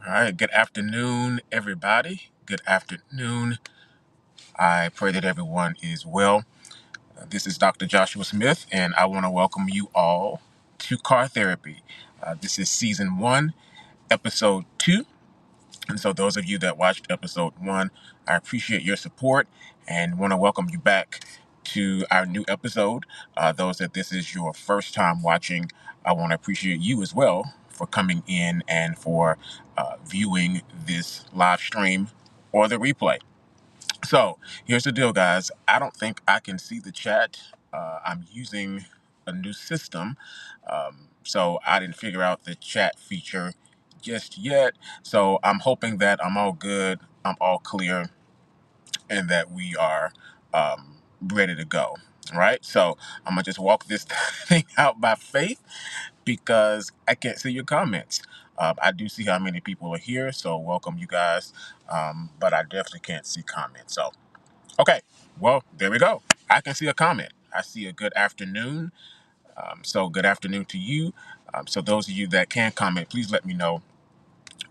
All right, good afternoon, everybody. Good afternoon. I pray that everyone is well. This is Dr. Joshua Smith, and I want to welcome you all to Car Therapy. This is season 1, episode 2. And so, those of you that watched episode 1, I appreciate your support and want to welcome you back to our new episode. Those that this is your first time watching, I want to appreciate you as well for coming in and for viewing this live stream or the replay. So here's the deal, guys. I don't think I can see the chat. I'm using a new system, so I didn't figure out the chat feature just yet. So I'm hoping that I'm all good, I'm all clear, and that we are ready to go. Right? So I'm gonna just walk this thing out by faith because I can't see your comments. I do see how many people are here, so welcome you guys. But I definitely can't see comments. So okay, well, there we go. I can see a comment. I see a good afternoon. So good afternoon to you. So those of you that can comment, please let me know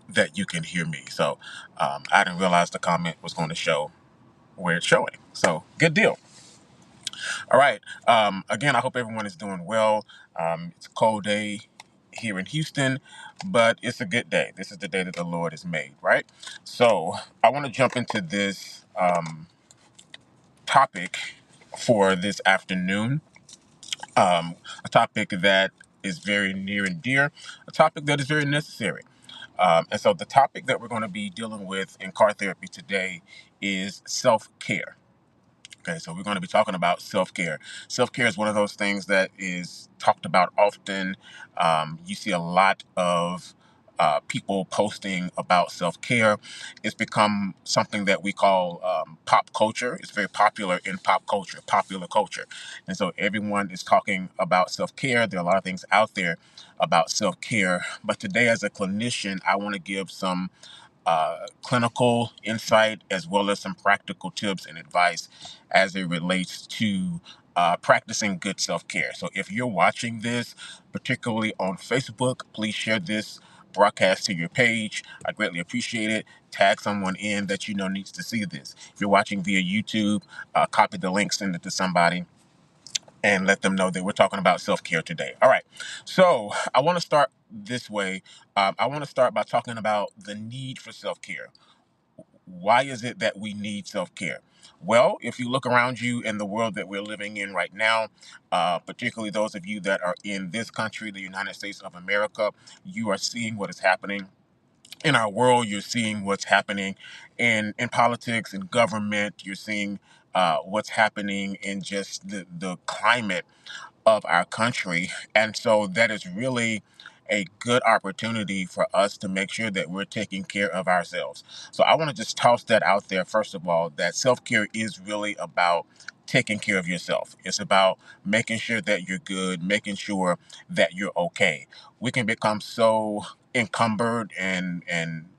that you can hear me. So I didn't realize the comment was going to show where it's showing. So good deal. All right. Again, I hope everyone is doing well. It's a cold day here in Houston, but it's a good day. This is the day that the Lord has made, right? So I want to jump into this topic for this afternoon. A topic that is very near and dear, a topic that is very necessary. And so the topic that we're going to be dealing with in car therapy today is self-care. Okay, so we're going to be talking about self-care. Self-care is one of those things that is talked about often. You see a lot of people posting about self-care. It's become something that we call pop culture. It's very popular in pop culture, popular culture. And so everyone is talking about self-care. There are a lot of things out there about self-care. But today, as a clinician, I want to give some clinical insight as well as some practical tips and advice as it relates to practicing good self-care. So if you're watching this, particularly on Facebook, please share this broadcast to your page. I greatly appreciate it. Tag someone in that you know needs to see this. If you're watching via YouTube, copy the link, send it to somebody, and let them know that we're talking about self-care today. All right. So I want to start this way. I want to start by talking about the need for self-care. Why is it that we need self-care? Well, if you look around you in the world that we're living in right now, particularly those of you that are in this country, the United States of America, you are seeing what is happening in our world. You're seeing what's happening in politics and government. You're seeing what's happening in just the climate of our country. And so that is really a good opportunity for us to make sure that we're taking care of ourselves. So I want to just toss that out there, first of all, that self-care is really about taking care of yourself. It's about making sure that you're good, making sure that you're okay. We can become so encumbered and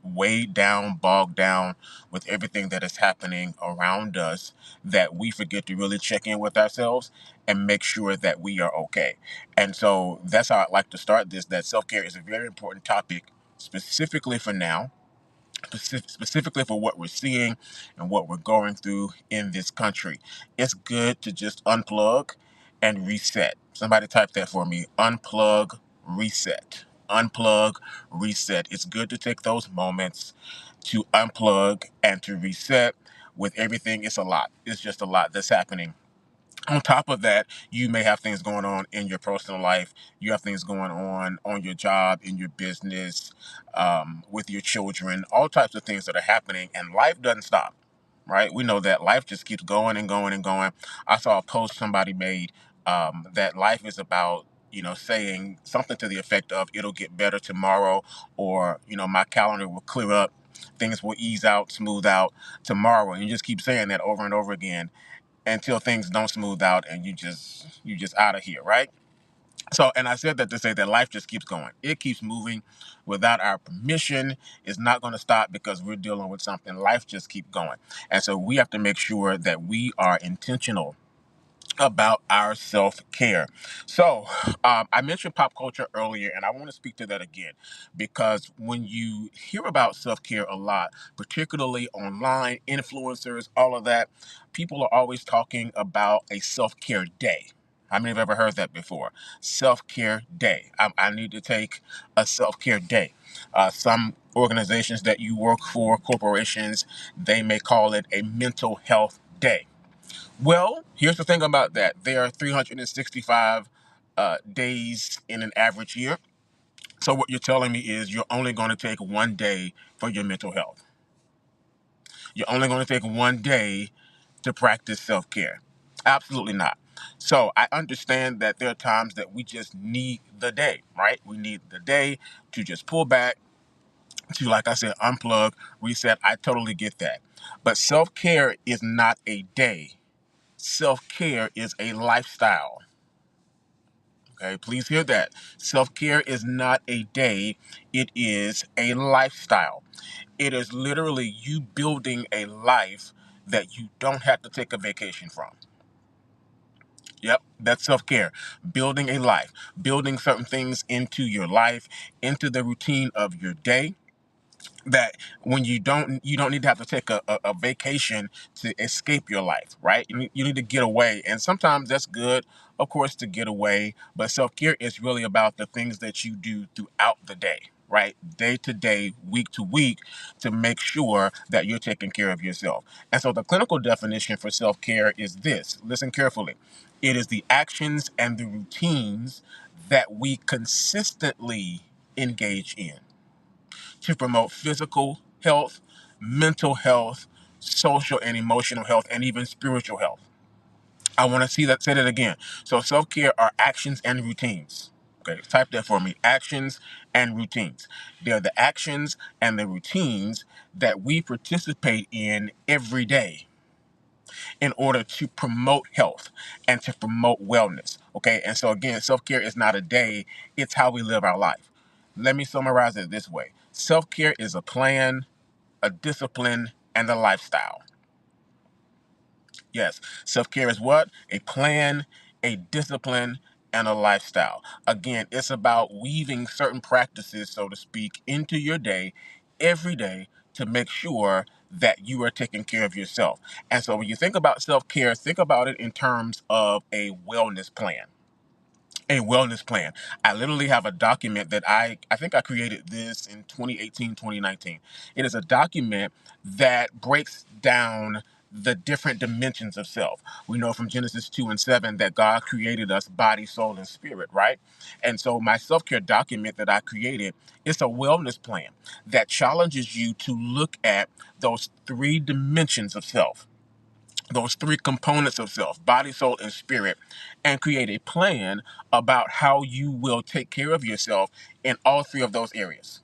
weighed down, bogged down with everything that is happening around us that we forget to really check in with ourselves and make sure that we are okay. And so that's how I'd like to start this, that self-care is a very important topic specifically for now, specifically for what we're seeing and what we're going through in this country. It's good to just unplug and reset. Somebody type that for me. Unplug, reset. Unplug, reset. It's good to take those moments to unplug and to reset. with everything, it's a lot. It's just a lot that's happening. On top of that, you may have things going on in your personal life. You have things going on your job, in your business, with your children, all types of things that are happening, and life doesn't stop, right? We know that life just keeps going and going and going. I saw a post somebody made, that life is about, saying something to the effect of it'll get better tomorrow, or, my calendar will clear up, things will ease out, smooth out tomorrow. And you just keep saying that over and over again until things don't smooth out and you just out of here, right? So, and I said that to say that life just keeps going. It keeps moving without our permission. It's not going to stop because we're dealing with something. Life just keeps going. And so we have to make sure that we are intentional about our self-care. So, I mentioned pop culture earlier, and I want to speak to that again because when you hear about self-care a lot, particularly online, influencers, all of that, people are always talking about a self-care day. How many have ever heard that before? Self-care day. I need to take a self-care day. Some organizations that you work for, corporations, they may call it a mental health day. Well, here's the thing about that. There are 365 days in an average year. So what you're telling me is you're only going to take one day for your mental health. You're only going to take one day to practice self-care. Absolutely not. So I understand that there are times that we just need the day, right? We need the day to just pull back, to, like I said, unplug, reset. I totally get that. But self-care is not a day. Self-care is a lifestyle. Okay, please hear that. Self-care is not a day, it is a lifestyle. It is literally you building a life that you don't have to take a vacation from. Yep, that's self-care. Building a life, building certain things into your life, into the routine of your day, that when you don't need to have to take a vacation to escape your life, right? You need to get away, and sometimes that's good, of course, to get away, but self-care is really about the things that you do throughout the day, right? Day to day, week to week, to make sure that you're taking care of yourself. And so the clinical definition for self-care is this: listen carefully. It is the actions and the routines that we consistently engage in to promote physical health, mental health, social and emotional health, and even spiritual health. I want to say that again. So self-care are actions and routines. Okay, type that for me. Actions and routines. They're the actions and the routines that we participate in every day in order to promote health and to promote wellness. Okay, and so again, self-care is not a day, it's how we live our life. Let me summarize it this way: self-care is a plan, a discipline, and a lifestyle. Yes, self-care is what? A plan, a discipline, and a lifestyle. Again, it's about weaving certain practices, so to speak, into your day every day to make sure that you are taking care of yourself. And so when you think about self-care, think about it in terms of a wellness plan. A wellness plan. I literally have a document that I think I created this in 2018, 2019. It is a document that breaks down the different dimensions of self. We know from Genesis 2 and 7 that God created us body, soul, and spirit, right? And so my self-care document that I created is a wellness plan that challenges you to look at those three dimensions of self, those three components of self: body, soul, and spirit, and create a plan about how you will take care of yourself in all three of those areas.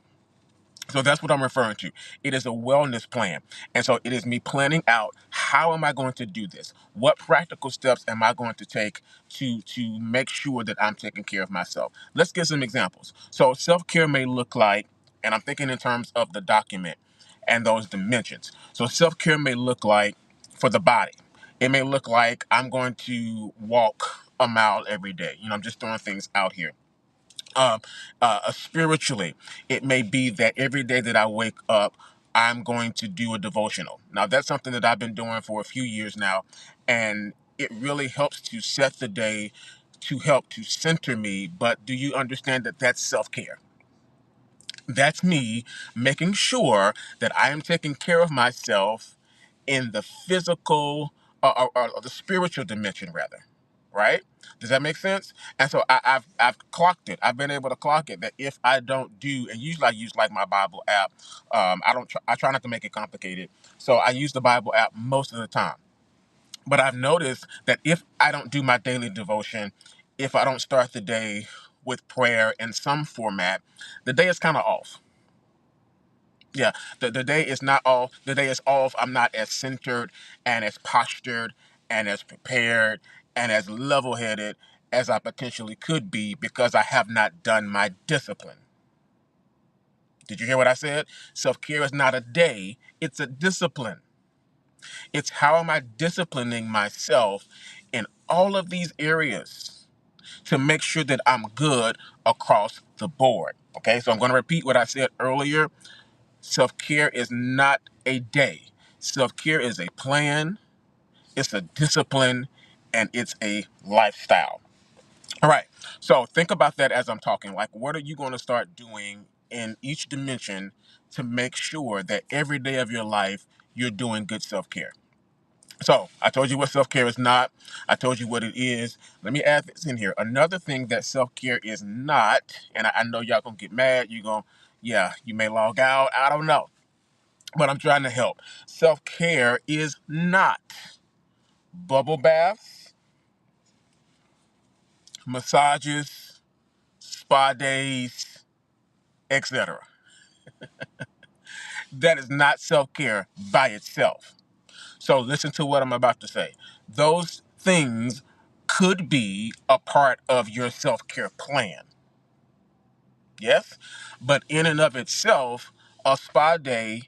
So that's what I'm referring to. It is a wellness plan. And so it is me planning out, how am I going to do this? What practical steps am I going to take to make sure that I'm taking care of myself? Let's get some examples. So self-care may look like, and I'm thinking in terms of the document and those dimensions. So self-care may look like, for the body, it may look like I'm going to walk a mile every day. I'm just throwing things out here. um, Spiritually, it may be that every day that I wake up, I'm going to do a devotional. Now, that's something that I've been doing for a few years now, and it really helps to set the day, to help to center me. But do you understand that that's self care? That's me making sure that I am taking care of myself in the physical or the spiritual dimension, rather. Right? Does that make sense? And so I've clocked it. I've been able to clock it that if I don't do, and usually I use like my Bible app. I try not to make it complicated. So I use the Bible app most of the time. But I've noticed that if I don't do my daily devotion, if I don't start the day with prayer in some format, the day is kind of off. Yeah, the day is not off. The day is off. I'm not as centered and as postured and as prepared and as level headed as I potentially could be because I have not done my discipline. Did you hear what I said? Self care is not a day, it's a discipline. It's how am I disciplining myself in all of these areas to make sure that I'm good across the board. Okay, so I'm going to repeat what I said earlier. Self care is not a day, self care is a plan, it's a discipline, and it's a lifestyle. All right, so think about that as I'm talking. Like, what are you going to start doing in each dimension to make sure that every day of your life you're doing good self care? So I told you what self-care is not. I told you what it is. Let me add this in here. Another thing that self-care is not, and I know y'all gonna get mad. Yeah, you may log out. I don't know, but I'm trying to help. Self-care is not bubble baths, massages, spa days, etc. That is not self-care by itself. So listen to what I'm about to say. Those things could be a part of your self-care plan. Yes? But in and of itself, a spa day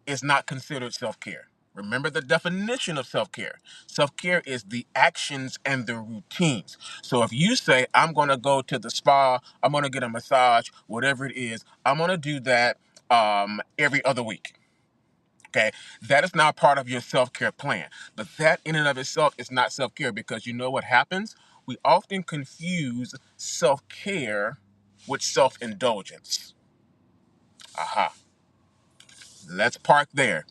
is not considered self-care. Remember the definition of self-care. Self-care is the actions and the routines. So if you say, I'm going to go to the spa, I'm going to get a massage, whatever it is, I'm going to do that every other week. Okay, that is now part of your self-care plan. But that in and of itself is not self-care because you know what happens? We often confuse self-care with self-indulgence. Aha. Let's park there.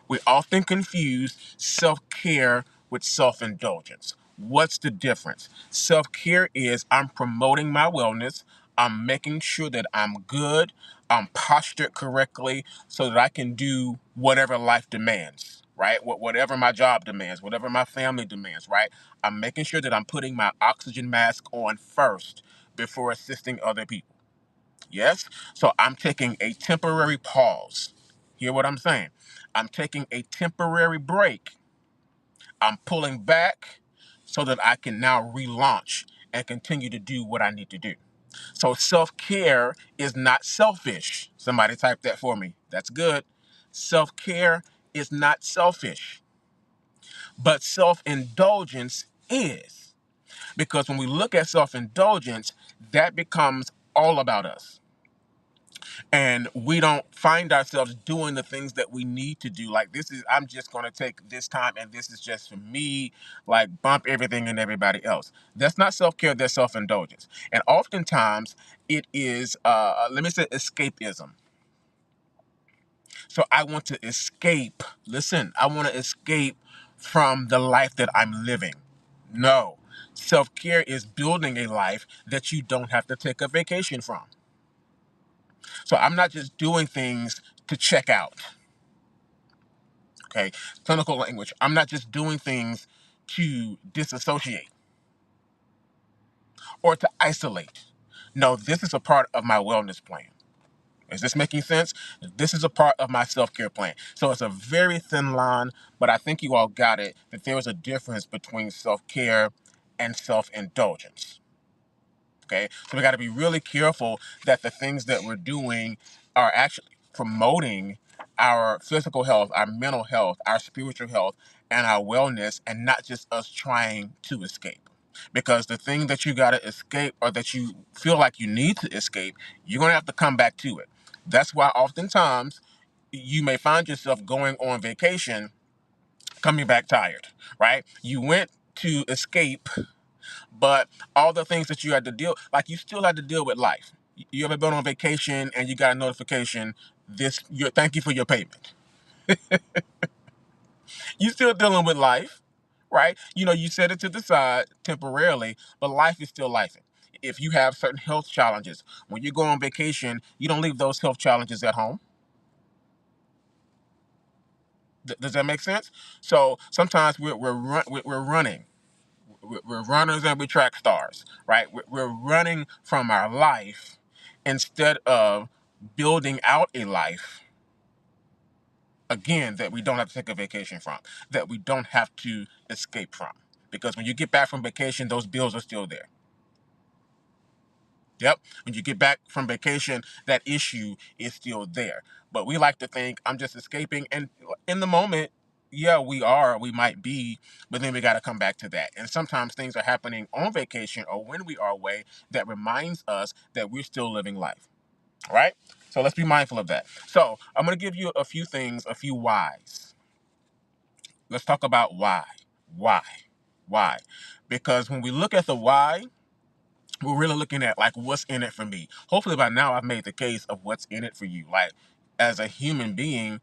We often confuse self care with self indulgence. What's the difference? Self care is I'm promoting my wellness, I'm making sure that I'm good, I'm postured correctly so that I can do whatever life demands, right? Whatever my job demands, whatever my family demands, right? I'm making sure that I'm putting my oxygen mask on first before assisting other people. Yes? So I'm taking a temporary pause. Hear what I'm saying? I'm taking a temporary break. I'm pulling back so that I can now relaunch and continue to do what I need to do. So self care is not selfish. Somebody type that for me. That's good. Self care is not selfish, but self indulgence is. Because when we look at self indulgence, that becomes all about us, and we don't find ourselves doing the things that we need to do. Like, this is, I'm just going to take this time and this is just for me, like bump everything and everybody else. That's not self-care, that's self-indulgence. And oftentimes it is let me say escapism. So I want to escape. Listen, I want to escape from the life that I'm living. No, self-care is building a life that you don't have to take a vacation from. So I'm not just doing things to check out. Okay, clinical language. I'm not just doing things to disassociate or to isolate. No, this is a part of my wellness plan. Is this making sense? This is a part of my self-care plan. So it's a very thin line, but I think you all got it, that there is a difference between self-care and self-indulgence. Okay, so we got to be really careful that the things that we're doing are actually promoting our physical health, our mental health, our spiritual health, and our wellness, and not just us trying to escape. Because the thing that you got to escape, or that you feel like you need to escape, you're going to have to come back to it. That's why oftentimes you may find yourself going on vacation, coming back tired, right? You went to escape, but all the things that you had to deal, like, you still had to deal with life. You ever been on vacation and you got a notification, thank you for your payment. You still dealing with life, right? You set it to the side temporarily, but life is still life. If you have certain health challenges, when you go on vacation, you don't leave those health challenges at home. Does that make sense? So sometimes we're running. We're runners and we're track stars, right? We're running from our life instead of building out a life, again, that we don't have to take a vacation from, that we don't have to escape from. Because when you get back from vacation, those bills are still there. Yep. When you get back from vacation, that issue is still there. But we like to think I'm just escaping. And in the moment, yeah, we might be, but then we got to come back to that. And sometimes things are happening on vacation or when we are away that reminds us that we're still living life. All right. So let's be mindful of that. So I'm going to give you a few things, a few whys. Let's talk about why. Why? Why? Because when we look at the why, we're really looking at like what's in it for me. Hopefully by now I've made the case of what's in it for you. Like as a human being,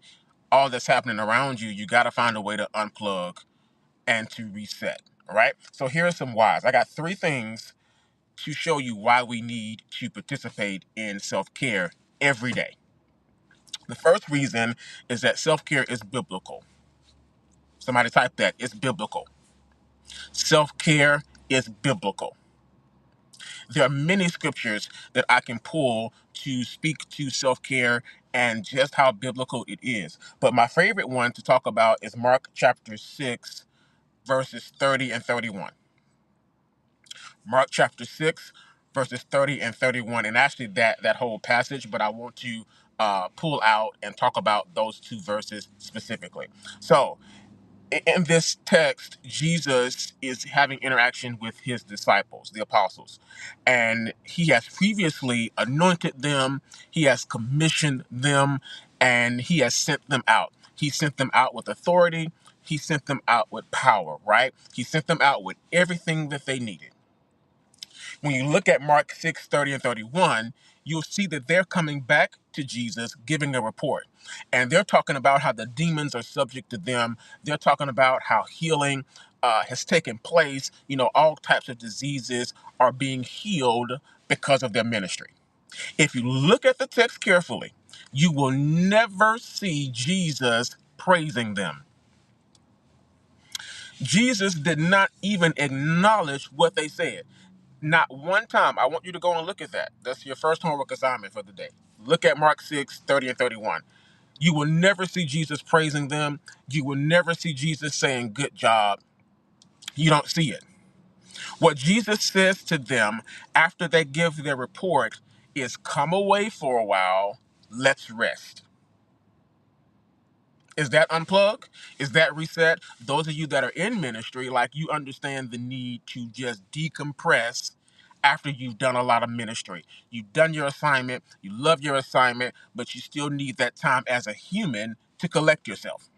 all that's happening around you, you got to find a way to unplug and to reset. All right. So here are some whys. I got 3 things to show you why we need to participate in self-care every day. The first reason is that self-care is biblical. Somebody type that. It's biblical. Self-care is biblical. There are many scriptures that I can pull to speak to self-care and just how biblical it is. But my favorite one to talk about is Mark chapter 6, verses 30 and 31. Mark chapter 6, verses 30 and 31. And actually that whole passage, but I want to pull out and talk about those 2 verses specifically. So in this text, Jesus is having interaction with his disciples, the apostles, and he has previously anointed them, he has commissioned them, and he has sent them out. He sent them out with authority, he sent them out with power, right? He sent them out with everything that they needed. When you look at Mark 6, 30 and 31, you'll see that they're coming back to Jesus giving a report. And they're talking about how the demons are subject to them. They're talking about how healing has taken place. All types of diseases are being healed because of their ministry. If you look at the text carefully, you will never see Jesus praising them. Jesus did not even acknowledge what they said. Not one time. I want you to go and look at that. That's your first homework assignment for the day. Look at Mark 6, 30 and 31. You will never see Jesus praising them. You will never see Jesus saying, good job. You don't see it. What Jesus says to them after they give their report is, come away for a while. Let's rest. Is that unplug? Is that reset? Those of you that are in ministry, like, you understand the need to just decompress after you've done a lot of ministry. You've done your assignment, you love your assignment, but you still need that time as a human to collect yourself.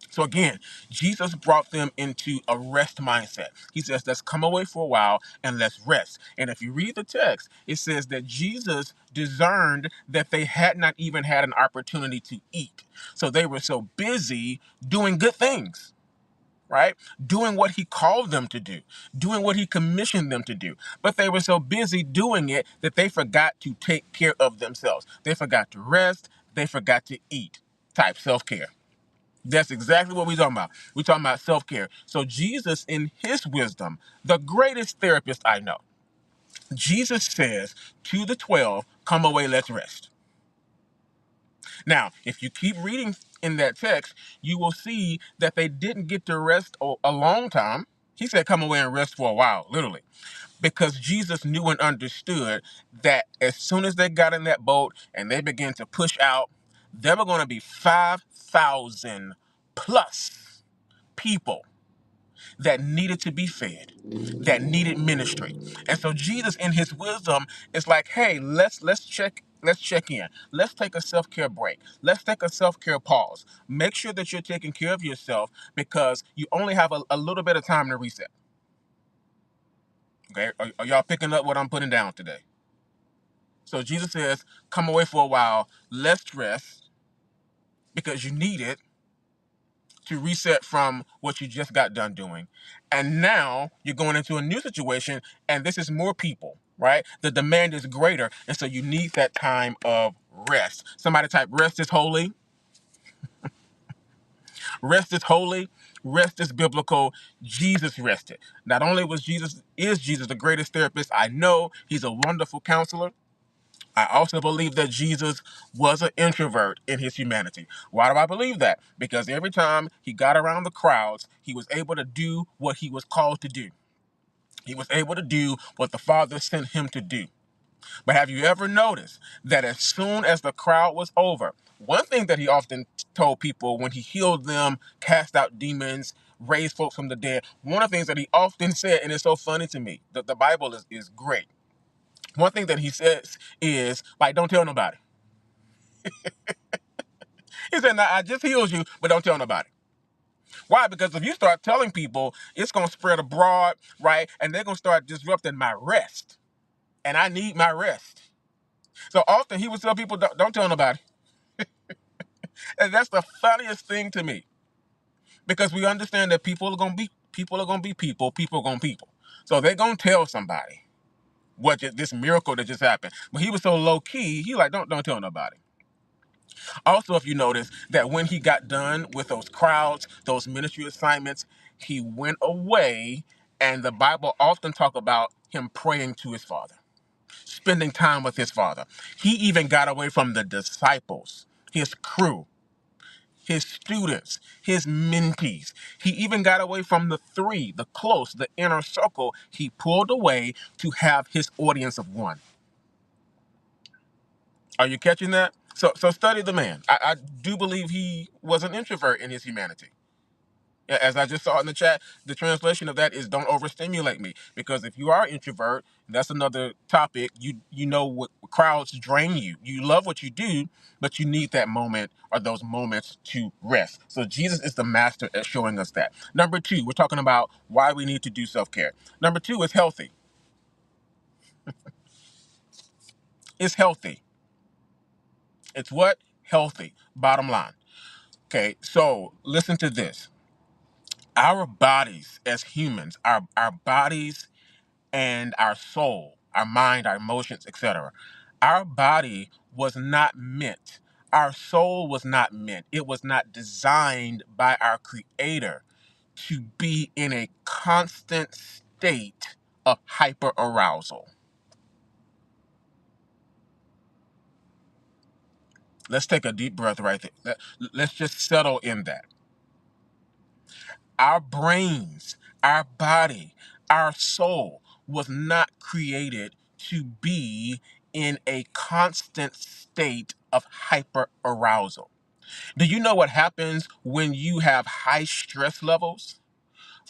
So again, Jesus brought them into a rest mindset. He says, let's come away for a while and let's rest. And if you read the text, it says that Jesus discerned that they had not even had an opportunity to eat. So they were so busy doing good things, right? Doing what he called them to do, doing what he commissioned them to do. But they were so busy doing it that they forgot to take care of themselves. They forgot to rest. They forgot to eat. Type self-care. That's exactly what we're talking about. We're talking about self-care. So Jesus, in his wisdom, the greatest therapist I know, Jesus says to the 12, come away, let's rest. Now, if you keep reading in that text, you will see that they didn't get to rest a long time. He said, come away and rest for a while, literally. Because Jesus knew and understood that as soon as they got in that boat and they began to push out, there were going to be 5,000 plus people that needed to be fed, that needed ministry. And so Jesus, in his wisdom, is like, hey, let's check in. Let's take a self-care break. Let's take a self-care pause. Make sure that you're taking care of yourself because you only have a little bit of time to reset. Okay? Are y'all picking up what I'm putting down today? So Jesus says, come away for a while. Let's rest because you need it. to reset from what you just got done doing. And now you're going into a new situation, and this is more people, right? The demand is greater, and so you need that time of rest. Somebody type, rest is holy. Rest is holy. Rest is biblical. Jesus rested. Not only is Jesus the greatest therapist I know, he's a wonderful counselor. I also believe that Jesus was an introvert in his humanity. Why do I believe that? Because every time he got around the crowds, he was able to do what he was called to do. He was able to do what the Father sent him to do. But have you ever noticed that as soon as the crowd was over, one thing that he often told people when he healed them, cast out demons, raised folks from the dead, one of the things that he often said, and it's so funny to me, that the Bible is great. One thing that he says is, like, don't tell nobody. He said, now I just healed you, but don't tell nobody. Why? Because if you start telling people, it's going to spread abroad, right? And they're going to start disrupting my rest. And I need my rest. So often he would tell people, don't tell nobody. And that's the funniest thing to me. Because we understand that people are going to be people, people are going to people. So they're going to tell somebody this miracle that just happened. But he was so low key, he like, don't tell nobody. Also, if you notice that when he got done with those crowds, those ministry assignments, he went away, and the Bible often talk about him praying to his Father, spending time with his Father. He even got away from the disciples, his crew, his students, his mentees. He even got away from the three, the close, the inner circle. He pulled away to have his audience of one. Are you catching that? So study the man. I do believe he was an introvert in his humanity. As I just saw in the chat, the translation of that is don't overstimulate me. Because if you are an introvert, that's another topic. You know what crowds drain you. You love what you do, but you need that moment or those moments to rest. So Jesus is the master at showing us that. Number two, we're talking about why we need to do self-care. Number two is healthy. It's healthy. It's what? Healthy. Bottom line. Okay, so listen to this. Our bodies as humans, our bodies and our soul, our mind, our emotions, etc. Our body was not meant, our soul was not meant, it was not designed by our Creator to be in a constant state of hyperarousal. Let's take a deep breath right there. Let's just settle in that. Our brains, our body, our soul was not created to be in a constant state of hyperarousal. Do you know what happens when you have high stress levels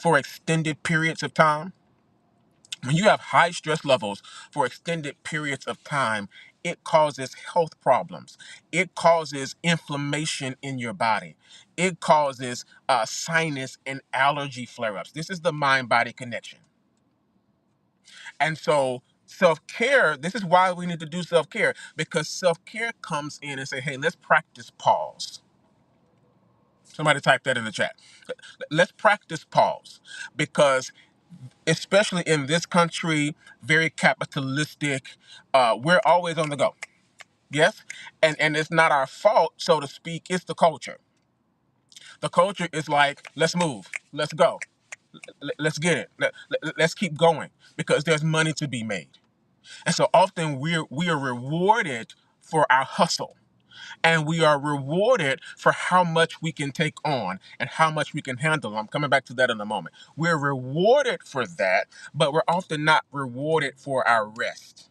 for extended periods of time? When you have high stress levels for extended periods of time, it causes health problems. It causes inflammation in your body. It causes sinus and allergy flare ups. This is the mind body connection. And so, self care, this is why we need to do self care, because self care comes in and say, hey, let's practice pause. Somebody type that in the chat. Let's practice pause, because especially in this country, very capitalistic, we're always on the go. Yes? And it's not our fault, so to speak, it's the culture. The culture is like, let's move, let's go, let's get it, let's keep going, because there's money to be made. And so often we are rewarded for our hustle. And we are rewarded for how much we can take on and how much we can handle. I'm coming back to that in a moment. We're rewarded for that, but we're often not rewarded for our rest.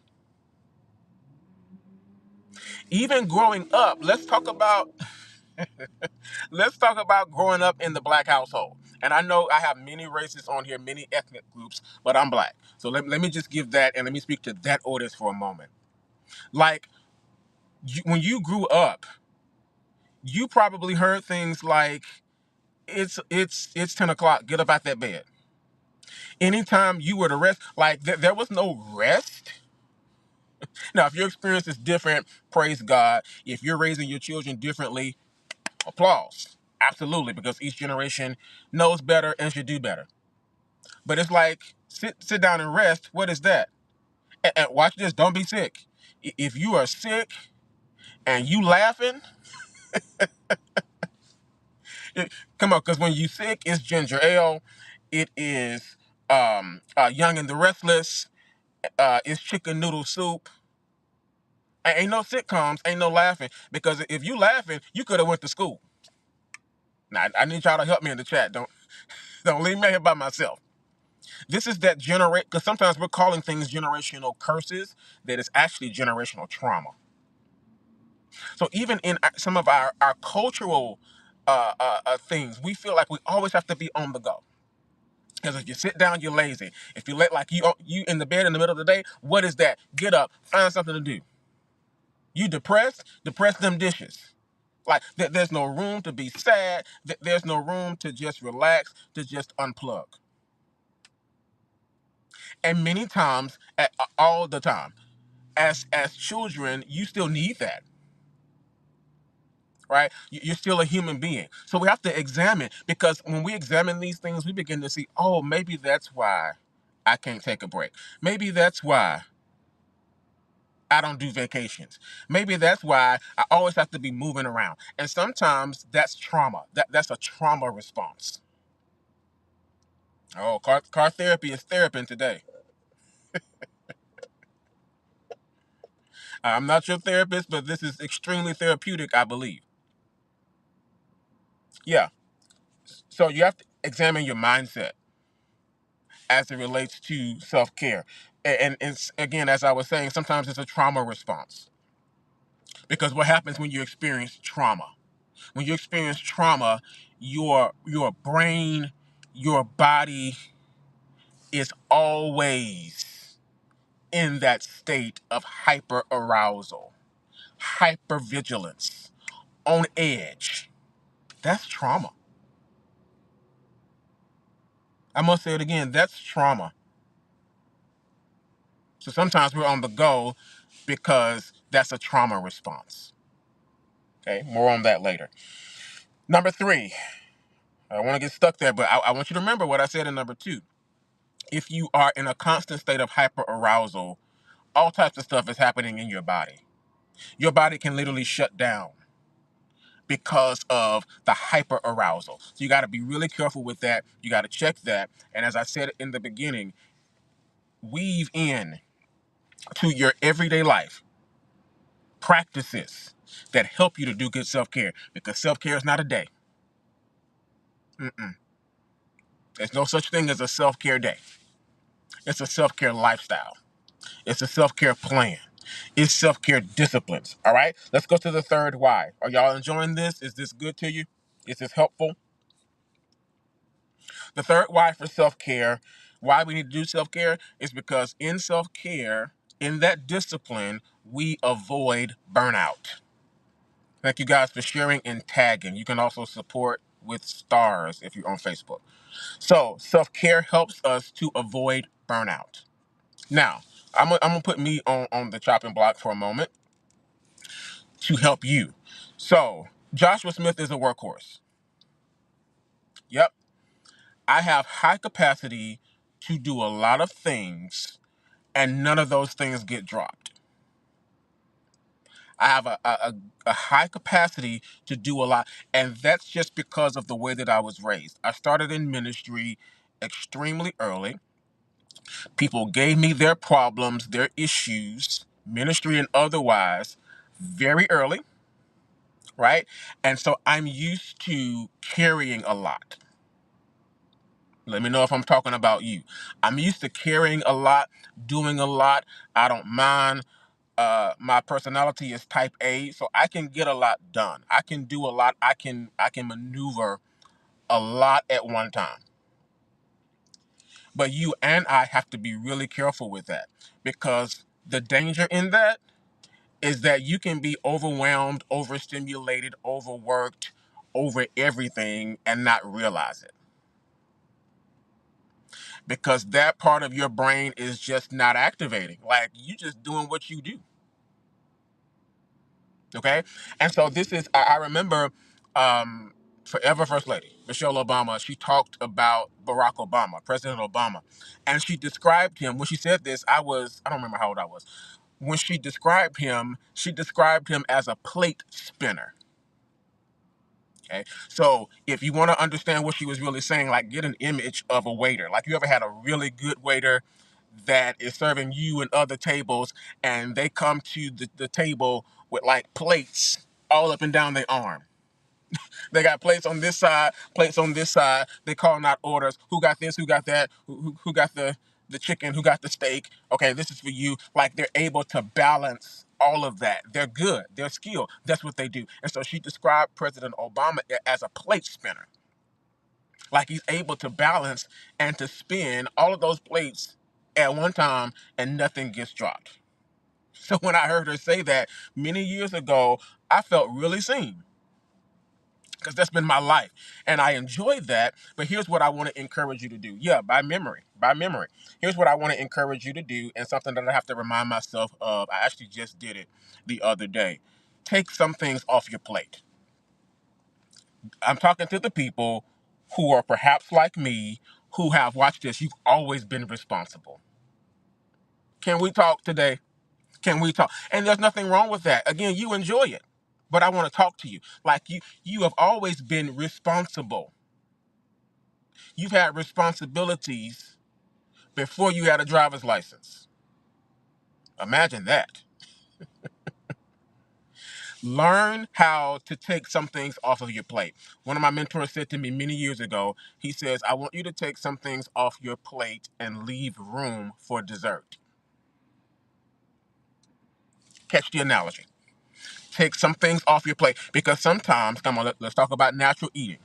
Even growing up, let's talk about growing up in the black household. And I know I have many races on here, many ethnic groups, but I'm black. So let me just give that, and let me speak to that audience for a moment. Like, when you grew up, you probably heard things like, it's 10 o'clock, get up out that bed. Anytime you were to rest, like, there was no rest. Now, if your experience is different, praise God. If you're raising your children differently, applause. Absolutely, because each generation knows better and should do better. But it's like sit down and rest. What is that? And watch this. Don't be sick. If you are sick and you laughing, come on, because when you sick, it's ginger ale, it is Young and the Restless, it's chicken noodle soup. Ain't no sitcoms, ain't no laughing. Because if you laughing, you could have went to school. Now I need y'all to help me in the chat. Don't leave me here by myself. This is that generate, because sometimes we're calling things generational curses that is actually generational trauma. So even in some of our cultural things, we feel like we always have to be on the go. Because if you sit down, you're lazy. If you let like you in the bed in the middle of the day, what is that? Get up, find something to do. You depressed? Depress them dishes. Like there's no room to be sad. There's no room to just relax, to just unplug. And many times, all the time, as children, you still need that, right? You're still a human being. So we have to examine, because when we examine these things, we begin to see, oh, maybe that's why I can't take a break. Maybe that's why I don't do vacations. Maybe that's why I always have to be moving around. And sometimes that's trauma. That's a trauma response. Oh, car therapy is therapy today. I'm not your therapist, but this is extremely therapeutic, I believe. Yeah. So you have to examine your mindset as it relates to self-care. And it's, again, as I was saying, sometimes it's a trauma response. Because what happens when you experience trauma? When you experience trauma, your brain, your body is always in that state of hyper arousal, hyper vigilance, on edge. That's trauma. I must say it again, that's trauma. So sometimes we're on the go because that's a trauma response. Okay, more on that later. Number three, I don't want to get stuck there, but I want you to remember what I said in number two. If you are in a constant state of hyper arousal, all types of stuff is happening in your body. Your body can literally shut down because of the hyper arousal. So you got to be really careful with that. You got to check that. And as I said in the beginning, weave in to your everyday life practices that help you to do good self-care, because self-care is not a day. Mm-mm. There's no such thing as a self-care day. It's a self-care lifestyle. It's a self-care plan. It's self-care disciplines. All right, let's go to the third why. Are y'all enjoying this? Is this good to you? Is this helpful? The third why for self-care, why we need to do self-care, is because in self-care, in that discipline, we avoid burnout. Thank you guys for sharing and tagging. You can also support with stars if you're on Facebook. So self-care helps us to avoid burnout. Now, I'm gonna put me on the chopping block for a moment to help you. So Joshua Smith is a workhorse. Yep. I have high capacity to do a lot of things, and none of those things get dropped. I have a high capacity to do a lot, and that's just because of the way that I was raised. I started in ministry extremely early. People gave me their problems, their issues, ministry and otherwise, very early, right? And so I'm used to carrying a lot. Let me know if I'm talking about you. I'm used to carrying a lot, doing a lot. I don't mind. My personality is type A, so I can get a lot done. I can do a lot. I can maneuver a lot at one time. But you and I have to be really careful with that, because the danger in that is that you can be overwhelmed, overstimulated, overworked, over everything and not realize it, because that part of your brain is just not activating. Like, you just doing what you do. Okay. And so this is, I remember, forever First Lady, Michelle Obama, she talked about Barack Obama, President Obama. And she described him, when she said this, I don't remember how old I was. When she described him as a plate spinner. Okay. So if you want to understand what she was really saying, like get an image of a waiter. Like you ever had a really good waiter that is serving you and other tables and they come to the table with like plates all up and down their arm. They got plates on this side, plates on this side. They calling out orders. Who got this? Who got that? Who got the chicken? Who got the steak? Okay, this is for you. Like they're able to balance all of that. They're good. They're skilled. That's what they do. And so she described President Obama as a plate spinner. Like he's able to balance and to spin all of those plates at one time and nothing gets dropped. So when I heard her say that many years ago, I felt really seen because that's been my life and I enjoy that. But here's what I want to encourage you to do. Yeah, by memory. Here's what I want to encourage you to do, and something that I have to remind myself of. I actually just did it the other day. Take some things off your plate. I'm talking to the people who are perhaps like me, who have watched this. You've always been responsible. Can we talk today? Can we talk? And there's nothing wrong with that. Again, you enjoy it. But I want to talk to you. Like you have always been responsible. You've had responsibilities before you had a driver's license. Imagine that. Learn how to take some things off of your plate. One of my mentors said to me many years ago, he says, I want you to take some things off your plate and leave room for dessert. Catch the analogy. Take some things off your plate because sometimes, come on, let's talk about natural eating.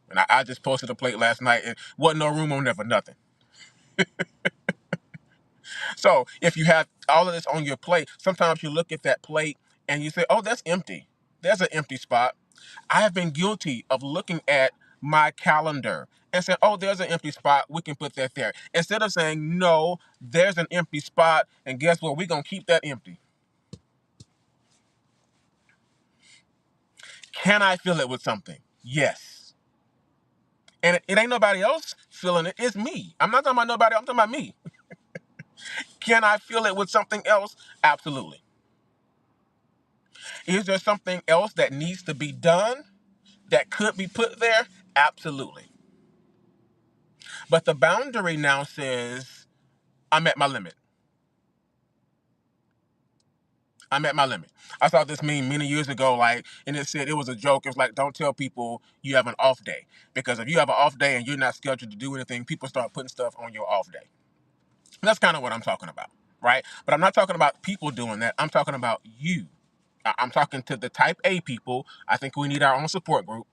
And I just posted a plate last night and wasn't no room on there for nothing. So if you have all of this on your plate, sometimes you look at that plate and you say, oh, that's empty. There's an empty spot. I have been guilty of looking at my calendar and saying, oh, there's an empty spot. We can put that there. Instead of saying, no, there's an empty spot. And guess what? We're going to keep that empty. Can I fill it with something? Yes. And it ain't nobody else filling it. It's me. I'm not talking about nobody. I'm talking about me. Can I fill it with something else? Absolutely. Is there something else that needs to be done that could be put there? Absolutely. But the boundary now says, I'm at my limit. I'm at my limit. I saw this meme many years ago, like, and it said it was a joke. It was like, don't tell people you have an off day. Because if you have an off day and you're not scheduled to do anything, people start putting stuff on your off day. And that's kind of what I'm talking about, right? But I'm not talking about people doing that. I'm talking about you. I'm talking to the type A people. I think we need our own support group.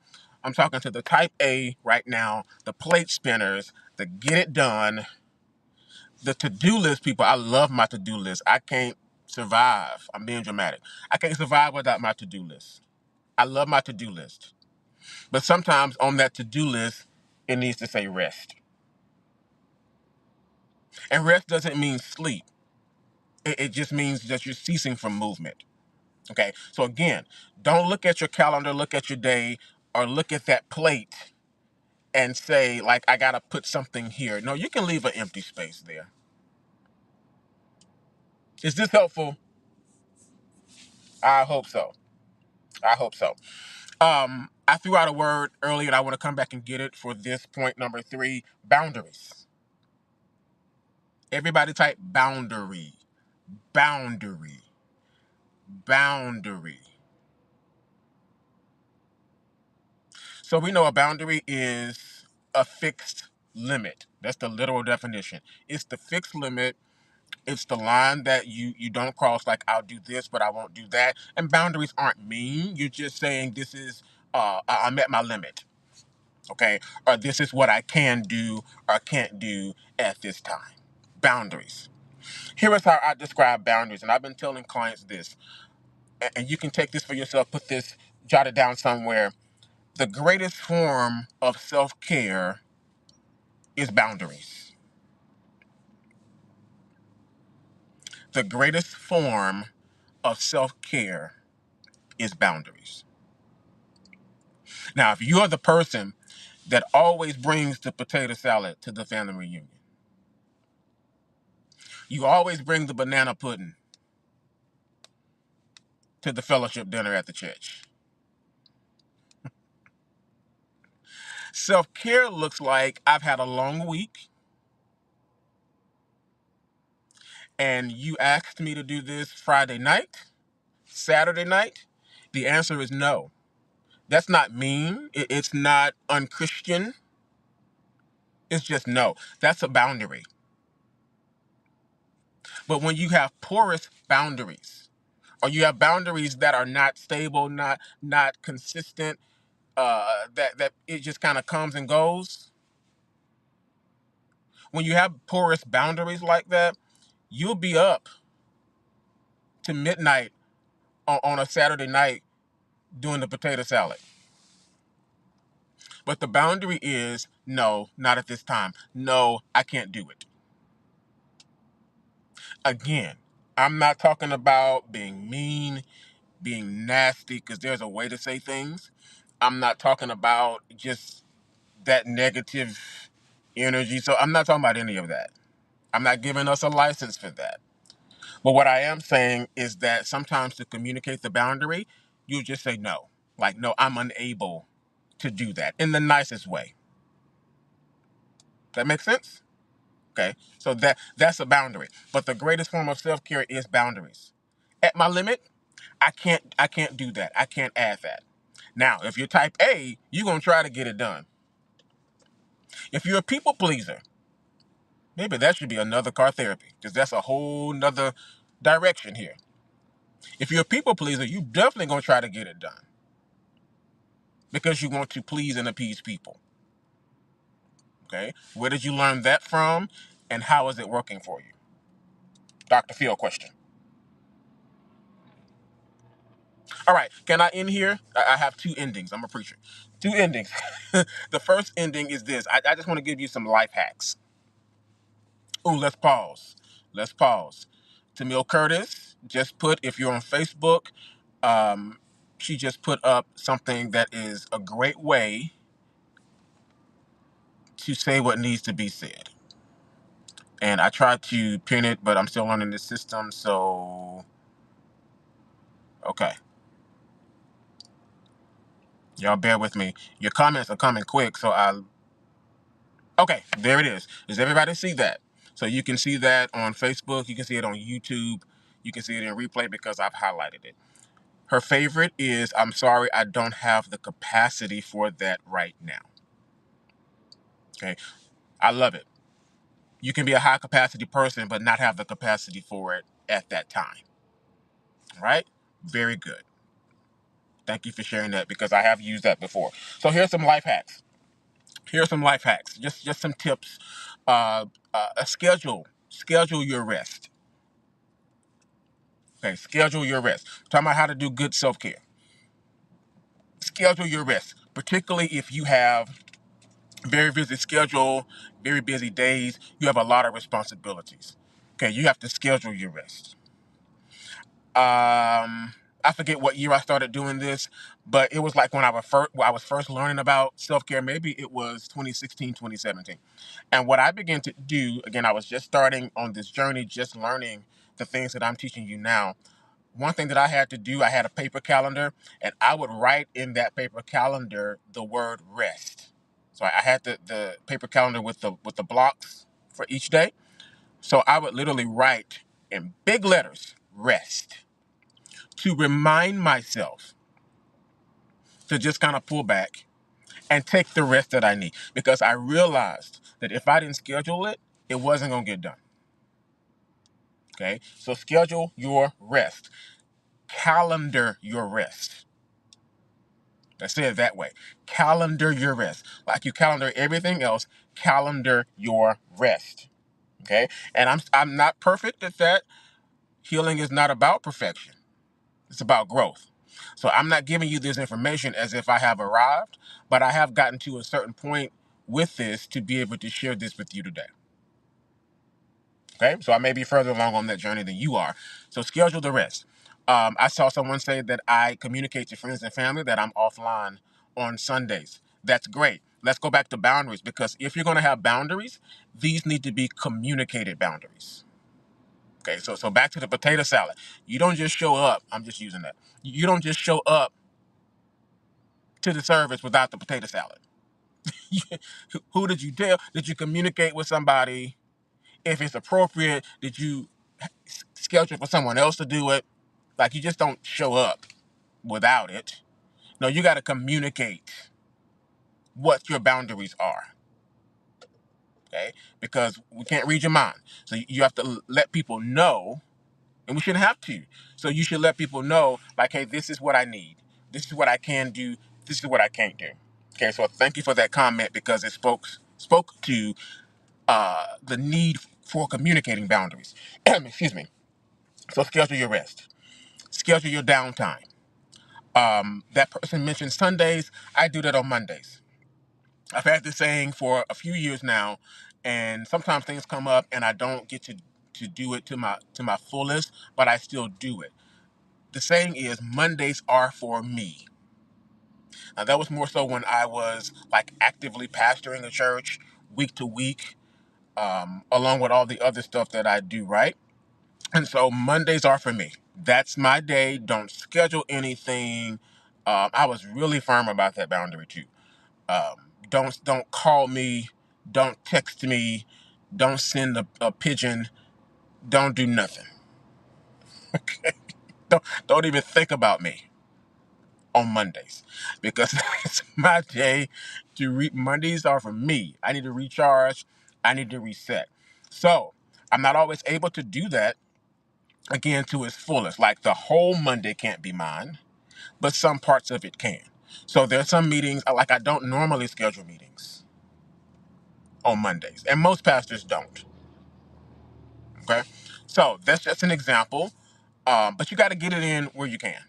I'm talking to the type A right now, the plate spinners, the get it done, the to-do list people. I love my to-do list. I can't survive. I'm being dramatic. I can't survive without my to-do list. I love my to-do list. But sometimes on that to-do list, it needs to say rest. And rest doesn't mean sleep. It just means that you're ceasing from movement. Okay? So again, don't look at your calendar, look at your day, or look at that plate and say, like, I got to put something here. No, you can leave an empty space there. Is this helpful? I hope so. I hope so. I threw out a word earlier and I want to come back and get it for this point number 3, boundaries. Everybody type boundary, boundary, boundary. So we know a boundary is a fixed limit. That's the literal definition. It's the fixed limit. It's the line that you don't cross, like I'll do this, but I won't do that. And boundaries aren't mean. You're just saying this is, I'm at my limit. Okay? Or this is what I can do or can't do at this time. Boundaries. Here is how I describe boundaries. And I've been telling clients this. And you can take this for yourself, put this, jot it down somewhere. The greatest form of self-care is boundaries. The greatest form of self-care is boundaries. Now, if you're the person that always brings the potato salad to the family reunion, you always bring the banana pudding to the fellowship dinner at the church. Self-care looks like I've had a long week and you asked me to do this Friday night, Saturday night. The answer is no. That's not mean. It's not unchristian. It's just no. That's a boundary. But when you have porous boundaries, or you have boundaries that are not stable, not consistent, that it just kind of comes and goes. When you have porous boundaries like that, you'll be up to midnight on a Saturday night doing the potato salad. But the boundary is no, not at this time. No, I can't do it. Again, I'm not talking about being mean, being nasty, because there's a way to say things. I'm not talking about just that negative energy. So I'm not talking about any of that. I'm not giving us a license for that. But what I am saying is that sometimes to communicate the boundary, you just say no. Like, no, I'm unable to do that in the nicest way. That makes sense? Okay. So that's a boundary. But the greatest form of self-care is boundaries. At my limit, I can't do that. I can't add that. Now, if you're type A, you're gonna try to get it done. If you're a people pleaser, maybe that should be another car therapy, because that's a whole nother direction here. If you're a people pleaser, you definitely gonna try to get it done because you want to please and appease people. Okay, where did you learn that from, and how is it working for you? Dr. Phil question. All right, can I end here? I have two endings. I'm a preacher. Two endings. The first ending is this. I just want to give you some life hacks. Ooh, let's pause. Let's pause. Tamil Curtis just put, if you're on Facebook, um, she just put up something that is a great way to say what needs to be said. And I tried to pin it, but I'm still learning the system. So, okay. Y'all bear with me. Your comments are coming quick. Okay, there it is. Does everybody see that? So you can see that on Facebook. You can see it on YouTube. You can see it in replay because I've highlighted it. Her favorite is, I'm sorry, I don't have the capacity for that right now. Okay. I love it. You can be a high capacity person, but not have the capacity for it at that time. Right? Very good. Thank you for sharing that because I have used that before. So here's some life hacks. Here's some life hacks. Just some tips. A schedule your rest. Okay, schedule your rest. We're talking about how to do good self care. Schedule your rest, particularly if you have very busy schedule, very busy days. You have a lot of responsibilities. Okay, you have to schedule your rest. I forget what year I started doing this, but it was like when I was first learning about self-care. Maybe it was 2016, 2017. And what I began to do, again, I was just starting on this journey, just learning the things that I'm teaching you now. One thing that I had to do, I had a paper calendar, and I would write in that paper calendar the word rest. So I had the paper calendar with the blocks for each day. So I would literally write in big letters, rest, to remind myself to just kind of pull back and take the rest that I need. Because I realized that if I didn't schedule it, it wasn't going to get done. Okay? So schedule your rest. Calendar your rest. Let's say it that way. Calendar your rest. Like you calendar everything else, calendar your rest. Okay? And I'm not perfect at that. Healing is not about perfection. It's about growth. So I'm not giving you this information as if I have arrived, but I have gotten to a certain point with this to be able to share this with you today. Okay? So I may be further along on that journey than you are. So schedule the rest. I saw someone say that I communicate to friends and family that I'm offline on Sundays. That's great. Let's go back to boundaries, because if you're going to have boundaries, these need to be communicated boundaries. Okay, so back to the potato salad. You don't just show up. I'm just using that. You don't just show up to the service without the potato salad. Who did you tell? Did you communicate with somebody? If it's appropriate, did you schedule for someone else to do it? Like, you just don't show up without it. No, you got to communicate what your boundaries are. Okay, because we can't read your mind, so you have to let people know, and we shouldn't have to. So you should let people know, like, hey, this is what I need. This is what I can do. This is what I can't do. Okay, so thank you for that comment, because it spoke to the need for communicating boundaries. Excuse me. So schedule your rest. Schedule your downtime. That person mentioned Sundays. I do that on Mondays. I've had this saying for a few years now, and sometimes things come up and I don't get to do it to my fullest, but I still do it. The saying is, Mondays are for me. Now, that was more so when I was like actively pastoring a church week to week, along with all the other stuff that I do, right? And so Mondays are for me. That's my day. Don't schedule anything. I was really firm about that boundary too. Don't call me. Don't text me. Don't send a pigeon. Don't do nothing. Don't even think about me on Mondays, because it's my day to Mondays are for me. I need to recharge. I need to reset. So I'm not always able to do that again to its fullest. Like, the whole Monday can't be mine, but some parts of it can. So there's some meetings, like, I don't normally schedule meetings on Mondays, and most pastors don't. Okay, so that's just an example. But you got to get it in where you can.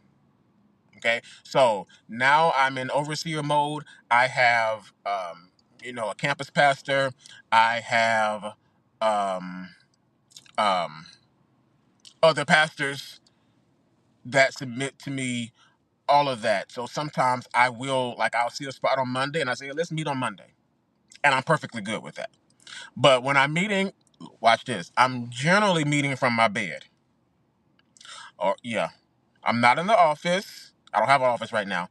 Okay, so now I'm in overseer mode. I have, a campus pastor. I have um, um, other pastors that submit to me all of that. So sometimes I'll see a spot on Monday and I say, let's meet on Monday. And I'm perfectly good with that. But when I'm meeting, watch this, I'm generally meeting from my bed. Or, yeah, I'm not in the office. I don't have an office right now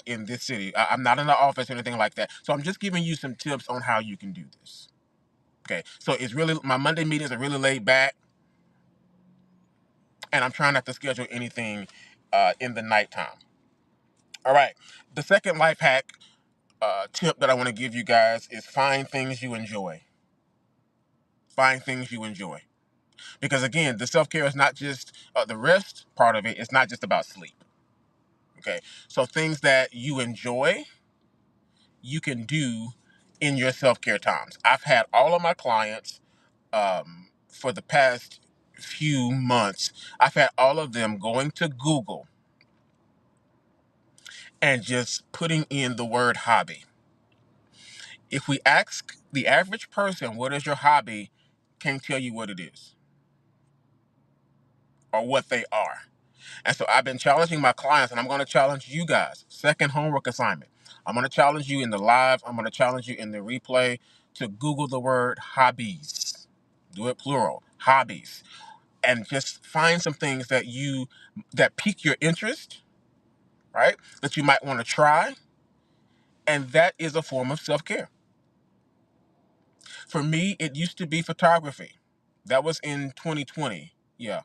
in this city. I'm not in the office or anything like that. So I'm just giving you some tips on how you can do this. Okay. So my Monday meetings are really laid back, and I'm trying not to schedule anything in the nighttime. All right. The second life hack tip that I want to give you guys is find things you enjoy. Find things you enjoy. Because again, the self care is not just the rest part of it. It's not just about sleep. Okay. So things that you enjoy, you can do in your self care times. I've had all of my clients for the past few months, I've had all of them going to Google and just putting in the word hobby. If we ask the average person, what is your hobby, can't tell you what it is or what they are. And so I've been challenging my clients, and I'm going to challenge you guys. Second homework assignment. I'm going to challenge you in the live. I'm going to challenge you in the replay to Google the word hobbies. Do it plural, hobbies, and just find some things that pique your interest, right? That you might want to try, and that is a form of self-care. For me, it used to be photography. That was in 2020. Yeah.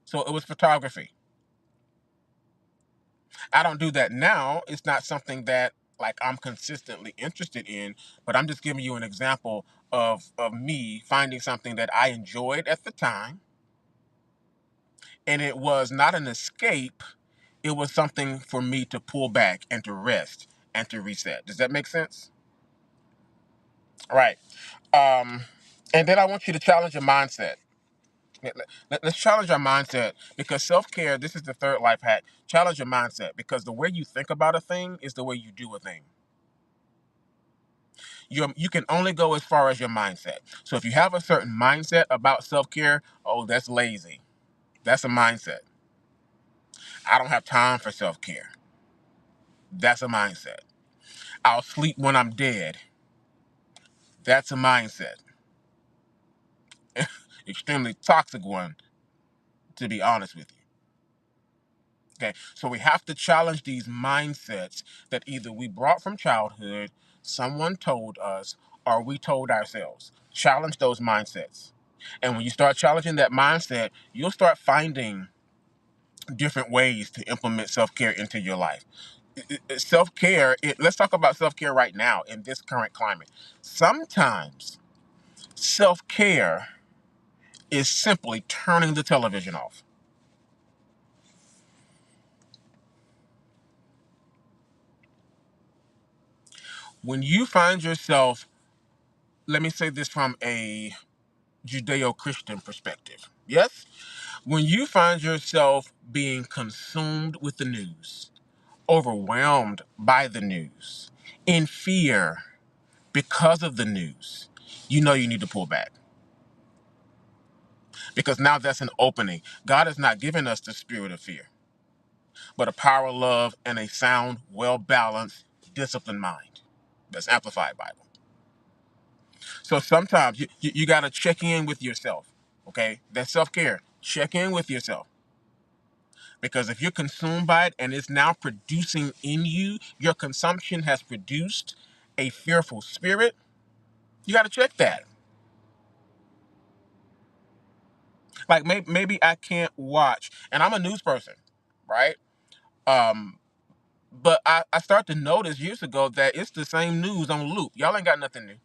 So it was photography. I don't do that now. It's not something that like I'm consistently interested in, but I'm just giving you an example of me finding something that I enjoyed at the time, and it was not an escape. It was something for me to pull back and to rest and to reset. Does that make sense? All right. Um, and then I want you to challenge your mindset. Let's challenge our mindset, because self-care, this is the third life hack. Challenge your mindset, because the way you think about a thing is the way you do a thing. You can only go as far as your mindset. So if you have a certain mindset about self-care, oh, that's lazy. That's a mindset. I don't have time for self-care. That's a mindset. I'll sleep when I'm dead. That's a mindset. Extremely toxic one, to be honest with you. Okay, so we have to challenge these mindsets that either we brought from childhood, someone told us, or we told ourselves. Challenge those mindsets. And when you start challenging that mindset, you'll start finding different ways to implement self-care into your life. Self-care, let's talk about self-care right now in this current climate. Sometimes self-care is simply turning the television off. When you find yourself, let me say this from a Judeo-Christian perspective. Yes? When you find yourself being consumed with the news, overwhelmed by the news, in fear because of the news, you know you need to pull back. Because now that's an opening. God has not given us the spirit of fear, but a power of love and a sound, well-balanced, disciplined mind. That's Amplified Bible. So sometimes you got to check in with yourself, okay? That's self-care. Check in with yourself. Because if you're consumed by it and it's now producing in you, your consumption has produced a fearful spirit, you got to check that. Like maybe I can't watch, and I'm a news person, right? Um, but I start to notice years ago that it's the same news on loop. Y'all ain't got nothing new.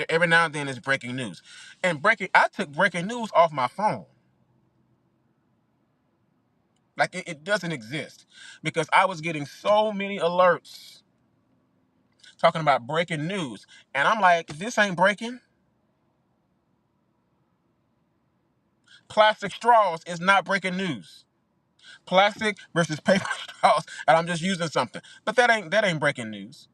Every now and then it's breaking news. And I took breaking news off my phone. Like it doesn't exist. Because I was getting so many alerts talking about breaking news. And I'm like, this ain't breaking. Plastic straws is not breaking news. Plastic versus paper straws, and I'm just using something. But that ain't breaking news.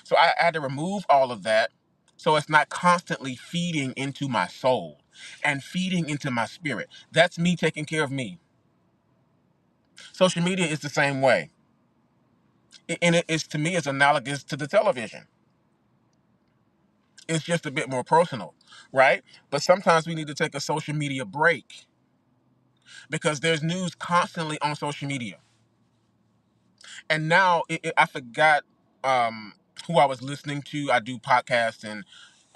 So I had to remove all of that so it's not constantly feeding into my soul and feeding into my spirit. That's me taking care of me. Social media is the same way. And it is, to me, it's analogous to the television. It's just a bit more personal, right? But sometimes we need to take a social media break because there's news constantly on social media. And now I forgot who I was listening to. I do podcasts and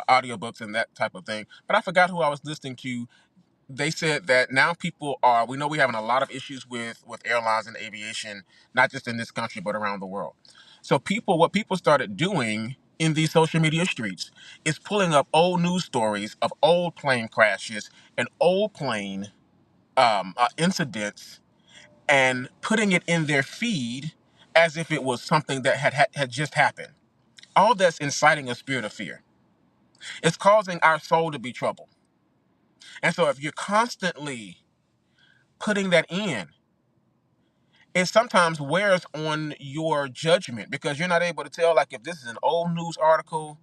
audiobooks and that type of thing. But I forgot who I was listening to. They said that now we know we're having a lot of issues with airlines and aviation, not just in this country, but around the world. So what people started doing in these social media streets is pulling up old news stories of old plane crashes and old plane incidents and putting it in their feed as if it was something that had just happened. All that's inciting a spirit of fear. It's causing our soul to be troubled. And so if you're constantly putting that in, it sometimes wears on your judgment because you're not able to tell, like, if this is an old news article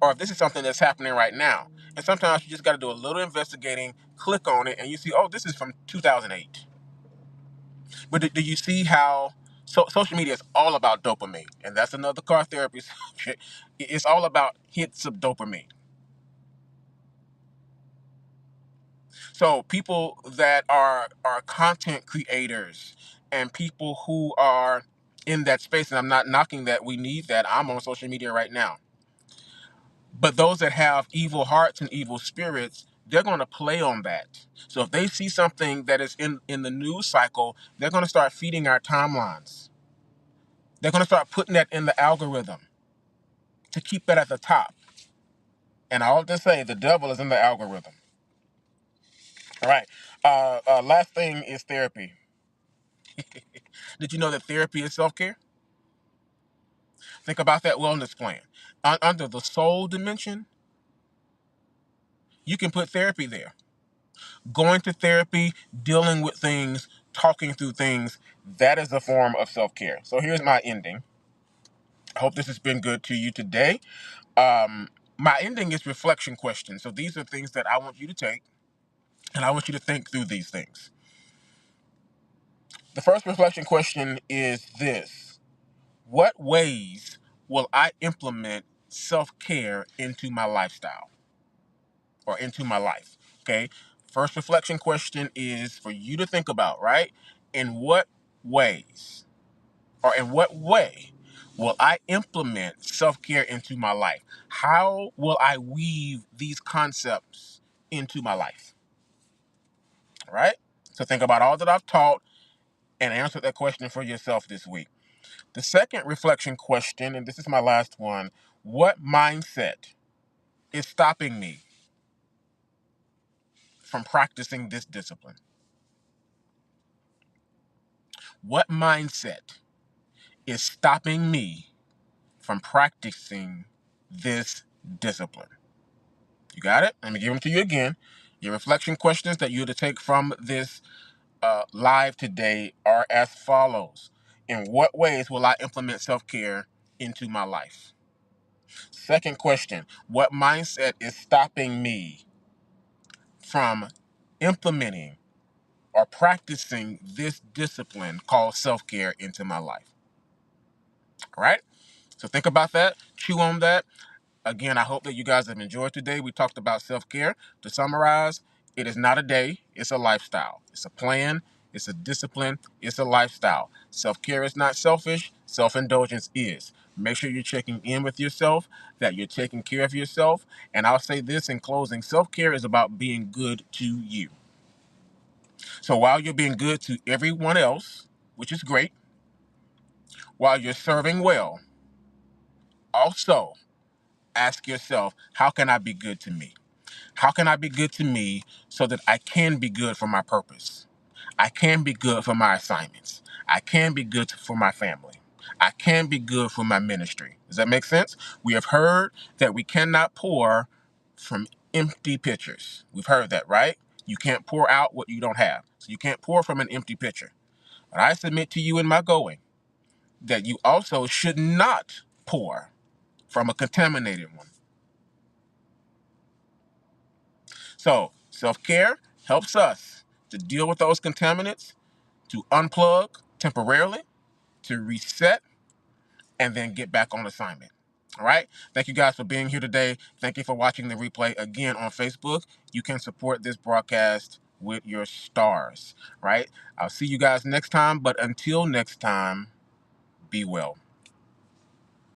or if this is something that's happening right now. And sometimes you just got to do a little investigating, click on it, and you see, oh, this is from 2008. But do you see how social media is all about dopamine? And that's another car therapy subject. It's all about hits of dopamine. So people that are content creators and people who are in that space, and I'm not knocking that, we need that. I'm on social media right now. But those that have evil hearts and evil spirits, they're going to play on that. So if they see something that is in the news cycle, they're going to start feeding our timelines. They're going to start putting that in the algorithm to keep that at the top. And I often say the devil is in the algorithm. All right. Last thing is therapy. Did you know that therapy is self-care? Think about that wellness plan. Under the soul dimension, you can put therapy there. Going to therapy, dealing with things, talking through things, that is a form of self-care. So here's my ending. I hope this has been good to you today. My ending is reflection questions. So these are things that I want you to take, and I want you to think through these things. The first reflection question is this. What ways will I implement self-care into my lifestyle or into my life? Okay. First reflection question is for you to think about, right? In what ways or in what way will I implement self-care into my life? How will I weave these concepts into my life? All right. So think about all that I've taught and answer that question for yourself this week. The second reflection question, and this is my last one, what mindset is stopping me from practicing this discipline? What mindset is stopping me from practicing this discipline? You got it? Let me give them to you again. Your reflection questions that you're to take from this live today are as follows. In what ways will I implement self-care into my life? Second question, what mindset is stopping me from implementing or practicing this discipline called self-care into my life? All right? So think about that, chew on that. Again, I hope that you guys have enjoyed today. We talked about self-care. To summarize, it is not a day, it's a lifestyle. It's a plan, it's a discipline, it's a lifestyle. Self-care is not selfish, self-indulgence is. Make sure you're checking in with yourself, that you're taking care of yourself. And I'll say this in closing, self-care is about being good to you. So while you're being good to everyone else, which is great, while you're serving well, also ask yourself, how can I be good to me? How can I be good to me so that I can be good for my purpose? I can be good for my assignments. I can be good for my family. I can be good for my ministry. Does that make sense? We have heard that we cannot pour from empty pitchers. We've heard that, right? You can't pour out what you don't have. So you can't pour from an empty pitcher. But I submit to you in my going that you also should not pour from a contaminated one. So self-care helps us to deal with those contaminants, to unplug temporarily, to reset, and then get back on assignment. All right. Thank you guys for being here today. Thank you for watching the replay again on Facebook. You can support this broadcast with your stars. Right. I'll see you guys next time. But until next time, be well.